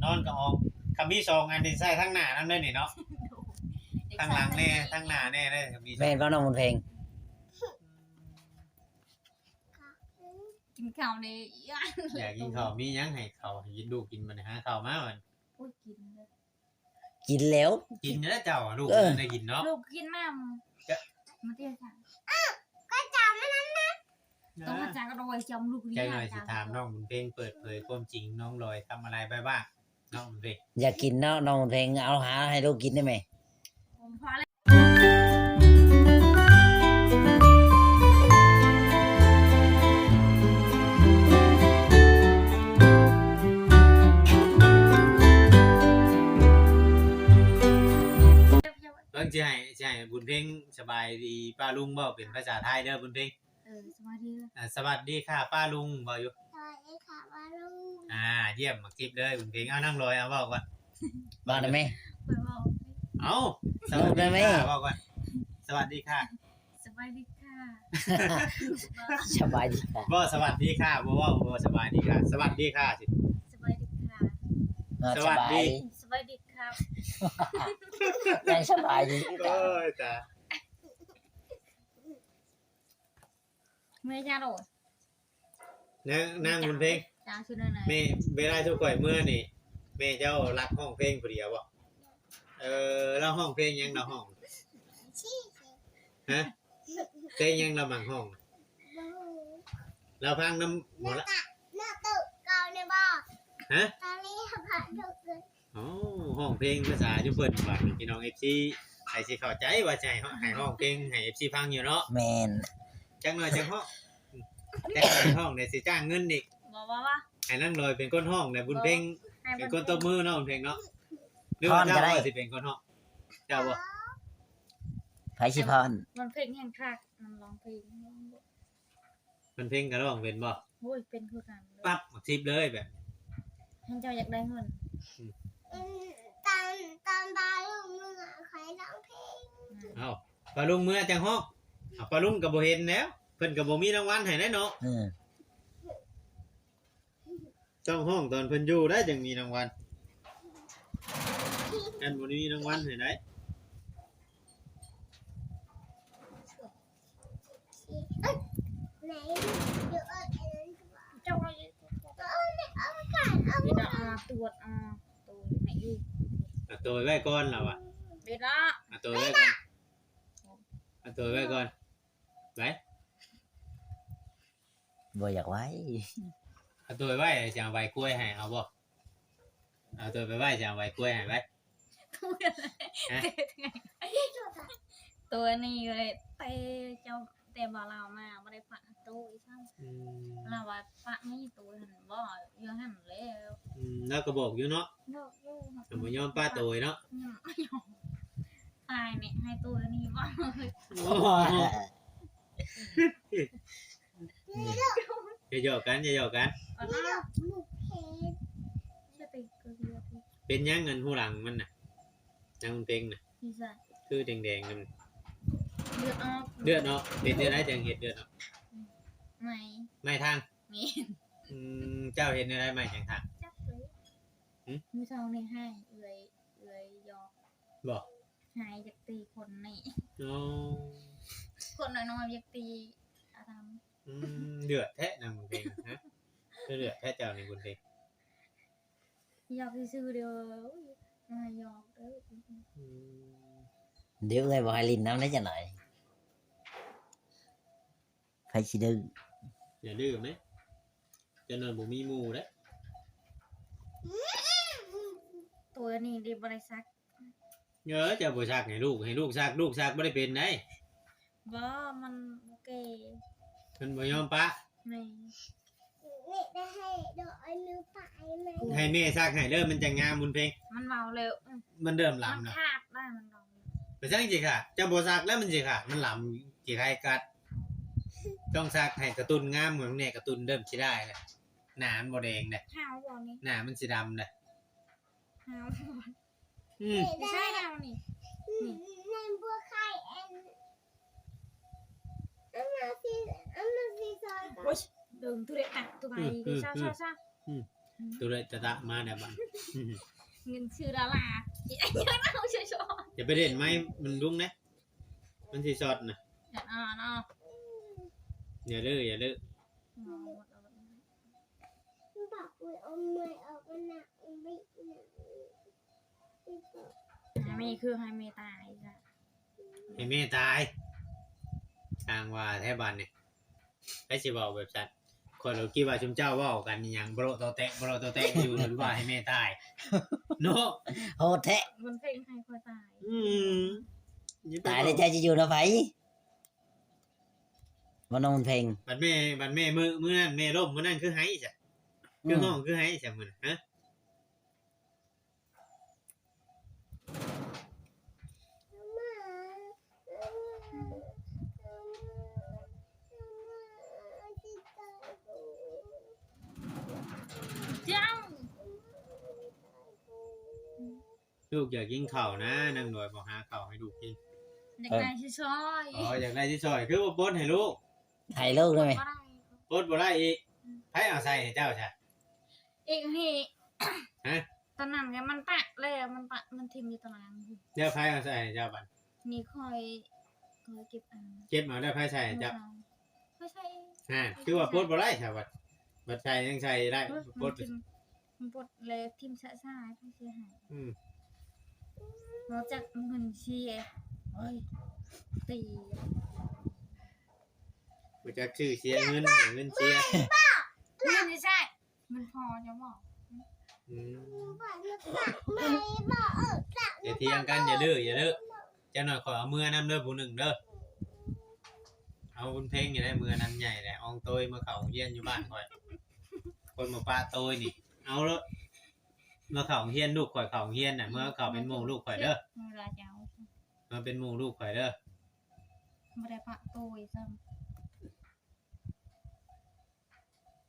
นอนก็ออกคำมีสองอันที่ใส่ทั้งหน้านั่นได้นี่เนาะทั้งหลังแน่ทั้งหน้าแน่ได้คำมีสอง แม่นบ่น้องมนต์เพลง กินข้าวในย่าน อยากกินข้าวมีหยังให้เขาให้กินดูกินมันหาข้าวมามัน โอ้ยกินเลย กินแล้ว กินแล้วเจ้าลูกได้กินเนาะ ลูกกินน้ำมาเตี้ยค่ะต้องมาจากกระโดดจำลูก ใจหน่อยสิถามน้องบุญเพ็งเปิดเผยความจริงน้องลอยทำอะไรไปบ้างน้องบุญเพ็ง อยากกินเนาะน้องมนต์เพลงเอาหาให้ลูกกินได้ไหม ผมพอแล้ว เพิ่งจะให้บุญเพ็งสบายดีป้าลุงบ่เป็นภาษาไทยเด้อบุญเพ็ง สวัสดี สวัสดีค่ะป้าลุงบ่อยู่ สวัสดีค่ะวาลุง เยี่ยมมาคลิปเลยบุญเพ็งเอานั่งลอยเอาเว้าก่อน บ้านได้ไหม ไปบอก เอาสวัสดีค่ะเว้าก่อนสวัสดีค่ะ สบายดีค่ะ สบายดีค่ะ บ่สวัสดีค่ะบ่เว้าบ่สบายดีค่ะสวัสดีค่ะสิ สบายดีค่ะ สวัสดี สบายดีครับ ยังสบายดี โอ้ยจ้า ไม่จ้าโดด นั่งบุญเพ็ง จ้าชื่ออะไร แม่เวลาทุกข่อยเมื่อนี่แม่เจ้ารักห้องเพลงผู้เดียวบ่เราห้องเพลงยังเราห้อง ชี้ ฮะเพลงยังเราหมั่งห้อง บู เราพังน้ำหมดละ หน้าตึกเก่าในบ่อ ฮะ ตอนนี้ผ่านถูกเลย อ๋อห้องเพลงภาษาญี่ปุ่นว่าพี่น้อง FC ให้สิเข้าใจว่าจะให้ห้องเพลงให้ FC ฟังอยู่เนาะ แม่น จังหน่อยจังห้องแต่ห้องเนี่ยสิจ้างเงินอีก บอกว่า ให้นั่งลอยเป็นคนห้องเนี่ยบุญเพลง ให้ เป็นคนตบมือเนาะบุญเพลงเนาะหรือว่าเจ้าว่าสิเป็นคนห้องเจ้าบ่ ไผสิพร มันเพลงแห่งครักมันร้องเพลง มันเพลงก็ร้องเป็นบ่ โอ้ยเป็นคือกัน ปั๊บมาคลิปเลยแบบ ท่านเจ้าอยากได้เงิน ตอนบาลุงมึงอ่ะใครร้องเพลง เอ้าปลาลุงเมื่อจังห้องปลาลุงก็บ่เห็นแล้วเพิ่นก็บ่มีรางวัลให้แน่เนาะ อืม ต้องห้องตอนเพิ่นอยู่ได้จังมีรางวัลกันบ่มีรางวัลให้ได้ ไหนเดี๋ยวอันนั้นก็บอก เจ้าเอา เอาไปก่อนเอา เวลาตรวจตัวไหนอยู่ เอาตัวไว้ก่อนแล้วอ่ะ เวลา เอาตัวไว้ก่อนเอาตัวไว้ก่อนไว้ บ่อยากไว้ เอาตัวไว้จะเอาไว้กล้วยให้เอาบ่เอาตัวไปไว้จะเอาไว้กล้วยให้ไว้ ตัวนี้เลยเตะเจ้าเตะบอลเรามาไม่ได้ปะตัวอีช่างเราว่าปะไม่ตัวหันบ่เยอะหันแล้ว แล้วก็บอกอยู่เนาะ เลิกอยู่ แต่บ่ยอมป้าตัวเนาะ ไม่ยอมตายเนี่ยให้ตัวนี้บ่เลย อย่าหยอกกันอย่าหยอกกัน เอา เดี๋ ละ ยวหมูเพชร จะติดก็เดียวที่ เป็นยังเงินหูหลังมันน่ะจังเพลงน่ะ ที่ใส่ คือแดงๆนั่น เลือดออก เลือดเนาะเป็นเลือดได้จังเฮ็ดเลือดเนาะ ไม่ ไม่ทาง มี เจ้าเฮ็ดได้ไหมจังทาง จับเลยมือเท้านี่ให้เลยยอก บ่ หายจากตีคนนี่ อ๋อ คนน้อยๆอยากตีอาท เดือดแท้นางบุญเพลงฮะเดือดแท้เจ้าในบุญเพลง ำอยากซื้อเดียวมายอกเด้อ เดี๋ยวเอ้ยบ่ให้ลิ้นน้ำได้จังหน่อยไผสิดื้อ อย่าลืมนะจะนอนบ่มีหมู่เด้ ตัวนี้ดีบริษัท เจ้าบ่ซักให้ลูกซักบ่ได้เป็นได้ บ่มันโอเค เพิ่นบ่ยอมปะ ไม่ นี่ได้ให้ดอกไอ้มือไปไหม ให้แม่ซักให้เด้อมันจะงามบุญเพลง มันเมาเร็ว มันเริ่ม มัน ลำแล้ว ขาดได้มันลอง ไปซักจิค่ะเจ้าบ่ซักแล้วมันสิค่ะ มันลำสิใครกัดต้องซักให้กระตุ้นงามเหมือนเนี่ยกระตุ้นเริ่มสิได้แหละหน้ามันบ่แดงเด้ ห้าวบ่นี่ หน้ามันสิดำเด้ ห้าว อืม ไม่ใช่ห้าวนี่ ในบัวไข่แอนอันมาซีซอย โอ้ยดึงตัวเด็กตักตัวไปซา ตัวเลยตะมาเนี่ยบัด เงินชื่อดาราเยอะเอาเชื่อ อย่าไปเล่นไหมมันรุ้งนะมันสิช็อตนะ อย่าเอาเนาะ อย่าเด้ออย่าเด้อ บอกว่าเอาไม่ออกมันหนักไม่หนัก ให้มีคือให้มีตายจ้ะ ให้แม่ตายทางว่าแท้บ้านนี่ไปสิบอกแบบนั้นคนเราคิดว่าชุมเจ้าเว้ากันอหยังบ่โลตอแตะอยู่หรือว่าให้แม่ตายเนาะ โหดแท้ มันเพลงให้คอยตาย อย่ไป ตายในใจจะอยู่นะไผบ่นอนเพลง บัดแม่มื้อนั้นแม่ล้มมื้อนั้นคือไห้จ้ะคือห้องคือไห้จ้ะมื้อนั้นฮะ เจ้า ลูกอยากกินข้าวนะนางหน่วยบอกหาข้าวให้ลูกกิน เด็กนายชื่อช้อย อ๋ออยากได้ที่ซอยคือว่าปดให้ลูก ถ่ายรูปได้ไหม ปดบ่ได้อีกไผเอาใส่ให้เจ้าจ้ะ อีกที ฮะ ตอนนั้นไงมันปะเลยมันทิมอยู่ตาราง เดี๋ยวไผเอาใส่ให้เจ้าบัด นี่คอยเก็บอัน เก็บมาได้ไผใส่ให้เจ้า ไม่ใช่ คือว่าปดบ่ได้จ้ะบัดใส่ยังใส่ได้ปด มันปดเลยทิมสะสายพี่เสียหาย อืม เราจะเงินเชียเฮ้ยตี บ่จักชื่อเสียเงินเงินเสีย เงินไม่ใช่เงินพอจะบอก อืม บอกไม่บอกจัก อย่าเถียงกันอย่าดื้อจังหน่อยขอเอามือนำเด้อผู้หนึ่งเด้อเอาบุญเพลงอย่าได้มือนั้นใหญ่แหละอองโตยมาเข้าเฮียนอยู่บ้านข่อยคนมาป้าโตยนี่เอาละมาเข้าเฮียนลูกข่อยเข้าเฮียนน่ะเมื่อเข้าเป็นหมู่ลูกข่อยเด้อ เวลาจะเอา มาเป็นหมู่ลูกข่อยเด้อ ไม่ได้ปะตัวซ้ำ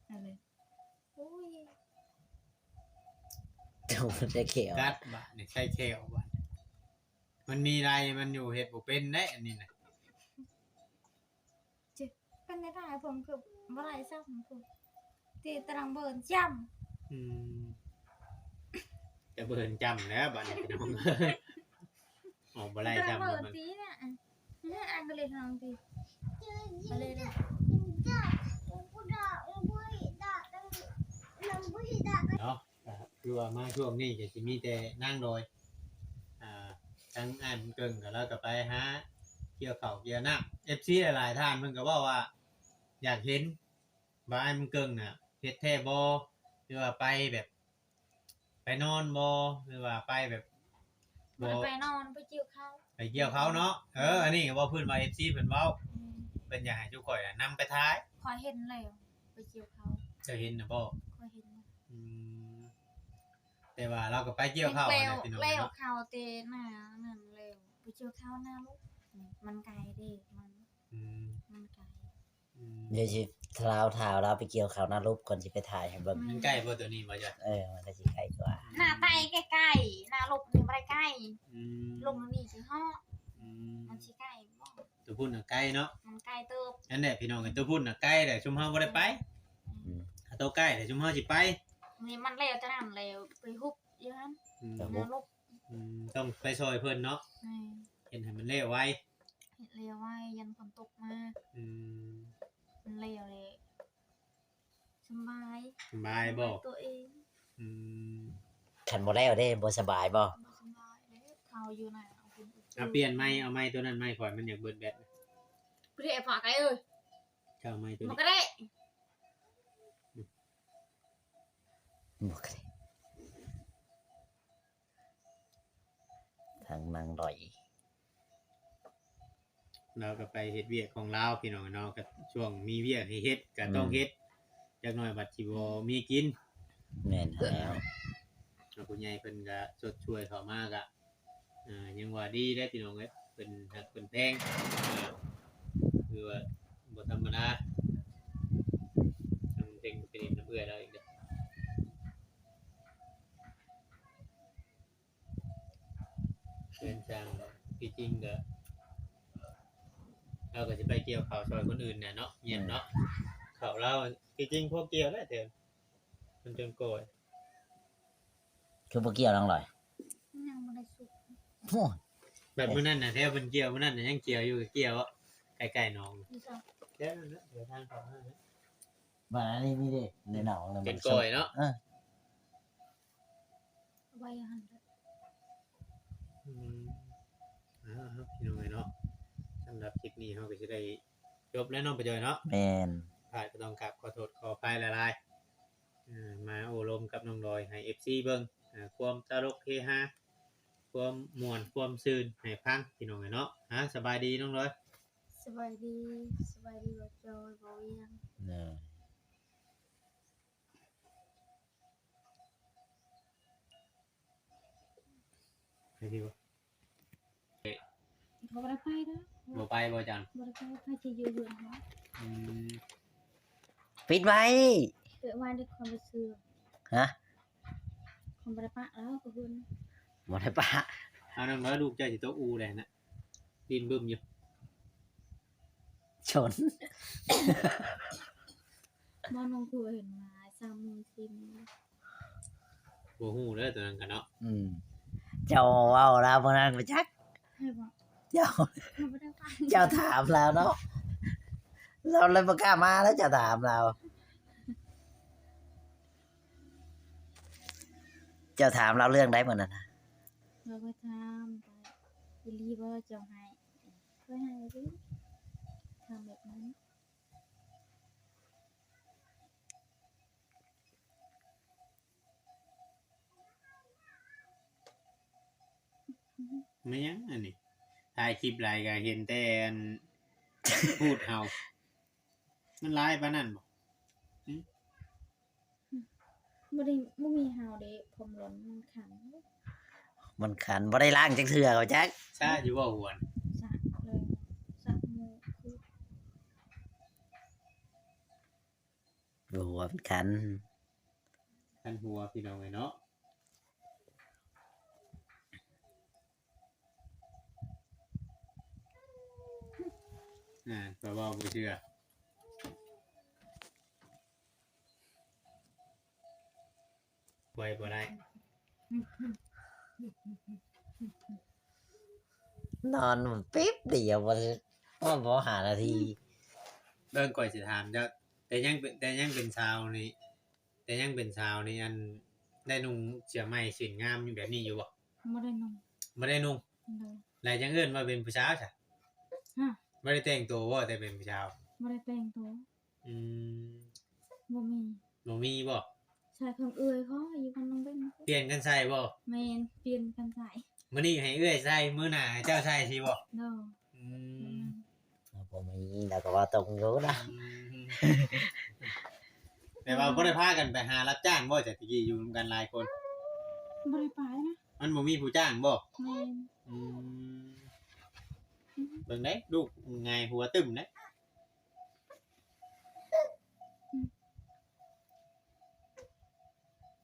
อะไรโอ้ย โดนได้เขียว กัดบะนี่ใช่แควบะมันมีไรมันอยู่เฮ็ดบ่เป็นได้อันนี้น่ะ เป็นไม่ได้ผมคือไม่ได้ซ้ำผมตีตารางเบิร์นจ อืมจะเบิ่นจำแล้วบัดนี้พี่น้องออกบ่ ำ ได้ ตาราง จำ เบิ แล้ว ร์น มัน ตีเนี่ยเนี่ยอันก็เลยทำตีไปเลยเลย จักกูด่าบุยด่าตั้งน้ำบุยด่า เนาะก็คือว่ามาช่วงนี้ก็สิมีแต่นั่งโดยทั้งอ่านเกิงก็แล้วก็ไปหาเกี่ยวข้าวเกี่ยวน้ำ FC หลายๆท่านเพิ่นก็เว้าว่า อยากเห็นว่าอันเกิงน่ะเฮ็ดแท้บ่หรือว่าไปแบบ ไปนอนบ่หรือว่าไปแบบบ่ ไปนอนไปจิ้วเขา ไปเกี่ยวเขาเนาะอันนี้ก็เว้าพื้นว่า FC เพิ่นเว้าเพิ่นอยากให้ทุกข่อยน่ะนำไปท้าย คอยเห็นแล้วไปจิ้วเขา จะเห็นน่ะบ่ คอยเห็น อืมแต่ว่าเราก็ไปเกี่ยวข้าว เร็ นะ ว พี่น้อง เร็ว เนาะ เขาเตะหน้านั่นเร็วไปจิ้วเขาหน้าลูกมันไกลดิมัน อืม ไกล อืม เดี๋ยวสิเท้าเราไปเกี่ยวเขาหน้ารูปก่อนสิไปถ่ายให้เบิ่ง มันใกล้บ่ตัวนี้บ่จ้ะ มันก็สิใกล้กว่า หน้าไตใกล้ๆหน้าลูกนี่ไม่ได้ใกล้ อืม ลงนี่สิฮะ อืม มันสิใกล้บ่ ตัวพุ่นน่ะใกล้เนาะ มันใกล้เติบ นั่นแหละพี่น้องกันตัวพุ่นน่ะใกล้แต่ชุมเฮาบ่ได้ไปถ้าตัวใกล้แต่ชุมเฮาสิไป นี่มันเร็วจะนั่นเร็วไปฮุบเยอะ อืม หน้าลูก ต้องไปซอยเพิ่นเนาะ นี่ เห็นให้มันเร็วไว้ เห็นเร็วไว้ยันฝนตกมา อืม มันเร็วเลยสบาย สบายบ่ ตัวเอง อืม คันบ่แล้วเด้บ่สบายบ่ สบายเลยเขาอยู่ไหนเอาคุณ เอาเปลี่ยนไม้เอาไม้ตัวนั้นไม้ข่อยมันอยากเบิดแบต พี่เอ๋ฝากไอ้เอ้ย เจ้าไม้ตัว มัน นี้ ก็ได้ บ่เคยทางนางดอย เราก็ไปเฮ็ดเวียกของเราพี่น้องเนาะก็ช่วงมีเวียกให้เฮ็ดก็ต้องเฮ็ดจักหน่อยบัดสิบ่มีกิน แม่นแล้ว แล้วผู้ใหญ่เพิ่นก็ชดช่วยเข้ามาก็ยังว่าดีได้พี่น้องเอ้ยเพิ่นฮักเพิ่นแพงคือว่าบ่ธรรมดาทำเต็งเป็นน้ำเอื้อยแล้วอีกเด้อเดินทางที่จริงก็เราก็สิไปเกี่ยวข้าวซอยคนอื่นน่ะเนาะเงียบเนาะข้าวเราที่จริงพวกเกี่ยวแล้วแต่มันจนโกย คือบ่เกี่ยวน้องลอย ยังบ่ได้สุก โอ้ย แบบมื้อนั้นน่ะแท้เพิ่นเกี่ยวมื้อนั้นน่ะยังเกี่ยวอยู่เกี่ยวอะใกล้ๆน้อง ที่สอง เดี๋ยวนะเดี๋ยวทางเขาให้นะ บ้านอันนี้มีเด้ในหนองเลย เป็นก้อยเนาะ ไว้หันเด้อ อืมครับพี่น้องเนาะสำหรับคลิปนี้เราก็จะได้จบแล้วเน้องประจอยเนาะ แม่น ผ่านก็ต้องกลับขอโทษขออภัยหลายๆมาโอ้ลมกับน้องดอยให้ FC เบิ่งความตลกเฮฮาความม่วนความซื่นให้ฟังพี่น้องเนาะสบายดีน้องดอย สบายดีบ่จอยบ่เวียง เนอะ ไปดีบ่ เขาบ่ได้ไปเด้อ บ่ไปบ่จัน บ่ได้ไปสิอยู่อยู่เนาะ อืม ปิดไว้ เกิดมาด้วยความรู้สึก ฮะ คนบ่ได้ปะแล้วก็คุณ บ่ได้ปะ เอาน้องดอยลูกเจ้าสิโตะอูแหละนะดินบึ้มอยู่ ชน บ่น้องคือเห็นมา3มื้อ4มื้อ บ่ฮู้เด้อตัวนั้นกันเนาะ เจ้าเว้าเราบ่นั้นบ่จัก ให้บ่ เจ้า เขาบ่ได้ไป เจ้าถามเราเนาะเราเลยบ่กล้ามาแล้วเจะถามเรา เจ้าถามเราเรื่องใดมื้อนั้นน่ะ เราก็ทำไปอีหลีบ่เจ้าให้เคยให้ดิทำแบบนั้น ไม่ยังอันนี้ถ่ายคลิปหลายก็เห็นแต่อัน พูดเฮามันร้ายปานนั้นบ่ บ่มีเฮาเด้ผมหล่นมันขัง มันขันบ่ได้ล้างจักเทื่อเขาจัก ซาอยู่บ่หวน สะเลยสะหมูคือ บ่ว่ามันขัน คันหัวพี่น้องเนาะก็ว่าบ่เชื่อไว้บ่ได้ นอนปิ๊บเดียวบ่หานาที เบิ่งก่อยสิถามเจ้าแต่ยังเป็นชาวนี่แต่ยังเป็นชาวนี่อันได้นุ่งเสื้อไหมสีงามอยู่แบบนี้อยู่บ่ บ่ได้นม บ่ได้นุ่ง เลย แล้วจังเอิ้นว่าเป็นผู้สาวซะ ฮะ บ่ได้แต่งตัวบ่แต่เป็นผู้สาว บ่ได้แต่งตัว อืม บ่มี บ่มีบ่ ชายของเอื้อยเขาอยู่กันน้องเบ้น เปลี่ยนกันใส่บ่ แม่นเปลี่ยนกันใส่ มื้อนี้ให้เอื้อยใส่มื้อหน้าให้เจ้าใส่สิบ่ เด้อ อืม บ่มีแล้วก็ว่าตรงอยู่นะ แต่ว่าบ่ได้พากันไปหารับจ้างบ่จ้ะตะกี้อยู่นำกันหลายคน บ่ได้ไปนะ มันบ่มีผู้จ้างบ่ แม่น อืมเบิ่งเด้ลูกไงหัวตึ้มเด้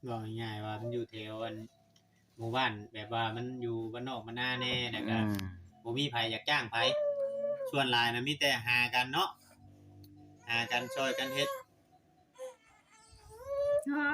บอกง่ายๆว่ามันอยู่แถวอันหมู่บ้านแบบว่ามันอยู่บ้านนอกบ้านนาแน่แล้วก็บ่มีไผอยากจ้างไผส่วนหลายน่ะมีแต่หากันเนาะหากันช่วยกันเฮ็ด ฮ่า